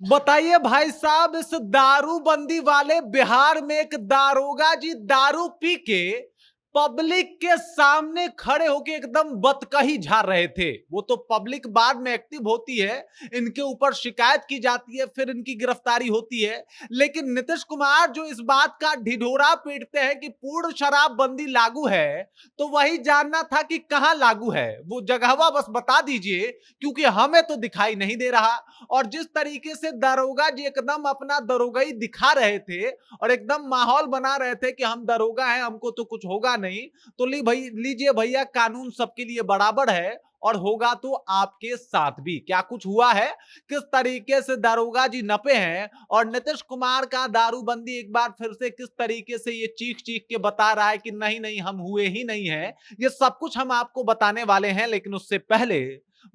बताइए भाई साहब, इस दारूबंदी वाले बिहार में एक दारोगा जी दारू पी के पब्लिक के सामने खड़े होके एकदम बतकही झाड़ रहे थे। वो तो पब्लिक बाद में एक्टिव होती है, इनके ऊपर शिकायत की जाती है, फिर इनकी गिरफ्तारी होती है। लेकिन नीतीश कुमार जो इस बात का ढिढोरा पीटते हैं कि पूर्ण शराबबंदी लागू है, तो वही जानना था कि कहां लागू है। वो जगहवा बस बता दीजिए, क्योंकि हमें तो दिखाई नहीं दे रहा। और जिस तरीके से दरोगा जी एकदम अपना दरोगाई दिखा रहे थे और एकदम माहौल बना रहे थे कि हम दरोगा हैं, हमको तो कुछ होगा नहीं, तो लीजिए भैया, कानून सबके लिए बराबर है और होगा तो आपके साथ भी। क्या कुछ हुआ है, किस तरीके से दरोगा जी नपे हैं और नीतीश कुमार का दारूबंदी एक बार फिर से किस तरीके से ये चीख चीख के बता रहा है कि नहीं नहीं हम हुए ही नहीं है, ये सब कुछ हम आपको बताने वाले हैं। लेकिन उससे पहले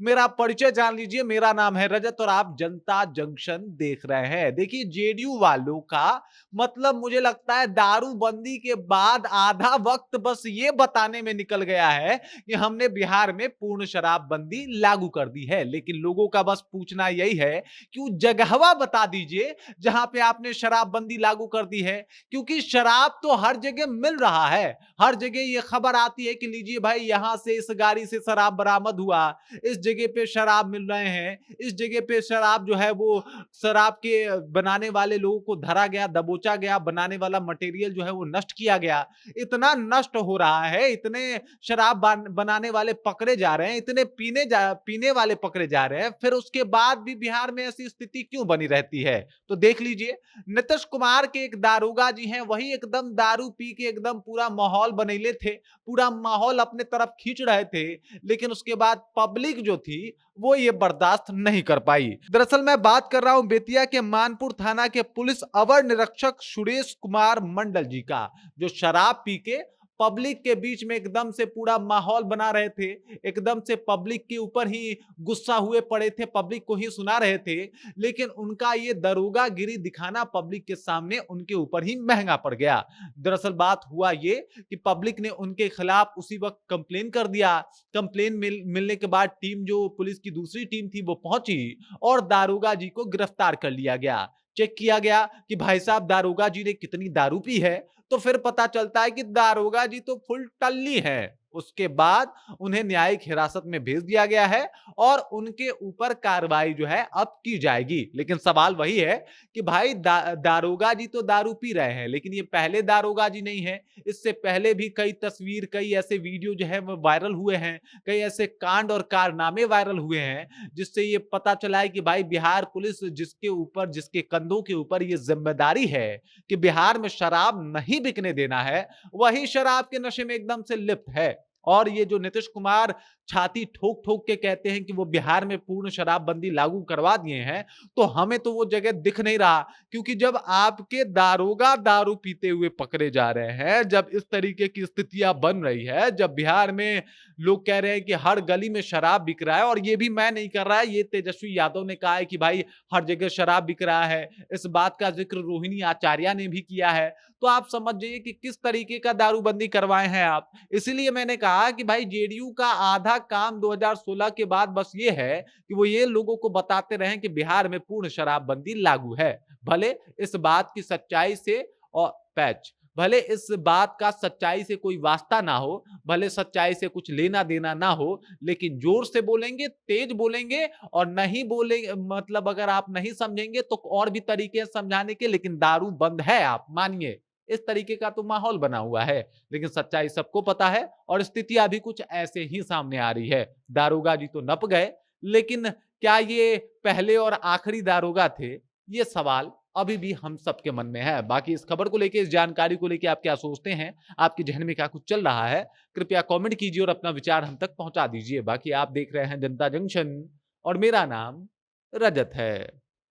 मेरा परिचय जान लीजिए। मेरा नाम है रजत और आप जनता जंक्शन देख रहे हैं। देखिए, जेडीयू वालों का मतलब मुझे लगता है दारूबंदी के बाद आधा वक्त बस ये बताने में निकल गया है कि हमने बिहार में पूर्ण शराबबंदी लागू कर दी है। लेकिन लोगों का बस पूछना यही है कि वो जगहवा बता दीजिए जहां पे आपने शराबबंदी लागू कर दी है, क्योंकि शराब तो हर जगह मिल रहा है। हर जगह ये खबर आती है कि लीजिए भाई, यहां से इस गाड़ी से शराब बरामद हुआ, इस जगह पे शराब मिल रहे हैं, इस जगह पे शराब जो है वो शराब के बनाने वाले लोगों को धरा गया, दबोचा गया, बनाने वाला मटेरियल जो है वो नष्ट किया गया। इतना नष्ट हो रहा है, इतने शराब बनाने वाले पकड़े जा रहे हैं, इतने पीने वाले पकड़े जा रहे हैं, फिर उसके बाद भी बिहार में ऐसी स्थिति क्यों बनी रहती है? तो देख लीजिए, नीतीश कुमार के एक दारोगा जी हैं, वही एकदम दारू पी के एकदम पूरा माहौल बनैले थे, पूरा माहौल अपने तरफ खींच रहे थे। लेकिन उसके बाद पब्लिक जो थी वो ये बर्दाश्त नहीं कर पाई। दरअसल मैं बात कर रहा हूं बेतिया के मानपुर थाना के पुलिस अवर निरीक्षक सुरेश कुमार मंडल जी का, जो शराब पी के पब्लिक के बीच में एकदम से पूरा माहौल बना रहे थे, एकदम से पब्लिक के ऊपर ही गुस्सा हुए पड़े थे, पब्लिक को ही सुना रहे थे। लेकिन उनका ये दरोगागिरी दिखाना पब्लिक के सामने उनके ऊपर ही महंगा पड़ गया। दरअसल बात हुआ ये कि पब्लिक ने उनके खिलाफ उसी वक्त कंप्लेन कर दिया। कंप्लेन मिलने के बाद टीम, जो पुलिस की दूसरी टीम थी, वो पहुंची और दारोगा जी को गिरफ्तार कर लिया गया। चेक किया गया कि भाई साहब दारोगा जी ने कितनी दारू पी है, तो फिर पता चलता है कि दारोगा जी तो फुल टल्ली है। उसके बाद उन्हें न्यायिक हिरासत में भेज दिया गया है और उनके ऊपर कार्रवाई जो है अब की जाएगी। लेकिन सवाल वही है कि भाई दारोगा जी तो दारू पी रहे हैं, लेकिन ये पहले दारोगा जी नहीं है। इससे पहले भी कई तस्वीर, कई ऐसे वीडियो जो है वो वायरल हुए हैं, कई ऐसे कांड और कारनामे वायरल हुए हैं, जिससे ये पता चला है कि भाई बिहार पुलिस, जिसके ऊपर, जिसके कंधों के ऊपर ये जिम्मेदारी है कि बिहार में शराब नहीं बिकने देना है, वही शराब के नशे में एकदम से लिप्त है। और ये जो नीतीश कुमार छाती ठोक ठोक के कहते हैं कि वो बिहार में पूर्ण शराबबंदी लागू करवा दिए हैं, तो हमें तो वो जगह दिख नहीं रहा। क्योंकि जब आपके दारोगा दारू पीते हुए पकड़े जा रहे हैं, जब इस तरीके की स्थितियां बन रही है, जब बिहार में लोग कह रहे हैं कि हर गली में शराब बिक रहा है, और ये भी मैं नहीं कर रहा है, ये तेजस्वी यादव ने कहा है कि भाई हर जगह शराब बिक रहा है। इस बात का जिक्र रोहिणी आचार्य ने भी किया है। तो आप समझ जाइए कि किस तरीके का दारूबंदी करवाए हैं आप। इसीलिए मैंने कहा कि भाई जेडीयू का आधा काम 2016 के बाद बस ये है कि वो ये लोगों को बताते रहे कि बिहार में पूर्ण शराबबंदी लागू है। भले इस बात की सच्चाई से और पैच भले इस बात का सच्चाई से कोई वास्ता ना हो, भले सच्चाई से कुछ लेना देना ना हो, लेकिन जोर से बोलेंगे, तेज बोलेंगे, और नहीं बोलेंगे, मतलब अगर आप नहीं समझेंगे तो और भी तरीके समझाने के, लेकिन दारू बंद है, आप मानिए। इस तरीके का तो माहौल बना हुआ है। लेकिन सच्चाई सबको पता है और स्थितियां भी कुछ ऐसे ही सामने आ रही है। दारोगा जी तो नप गए, लेकिन क्या ये पहले और आखिरी दारोगा थे? ये सवाल अभी भी हम सबके मन में है। बाकी इस खबर को लेके, इस जानकारी को लेके आप क्या सोचते हैं? आपके जहन में क्या कुछ चल रहा है? कृपया कमेंट कीजिए और अपना विचार हम तक पहुंचा दीजिए। बाकी आप देख रहे हैं जनता जंक्शन और मेरा नाम रजत है।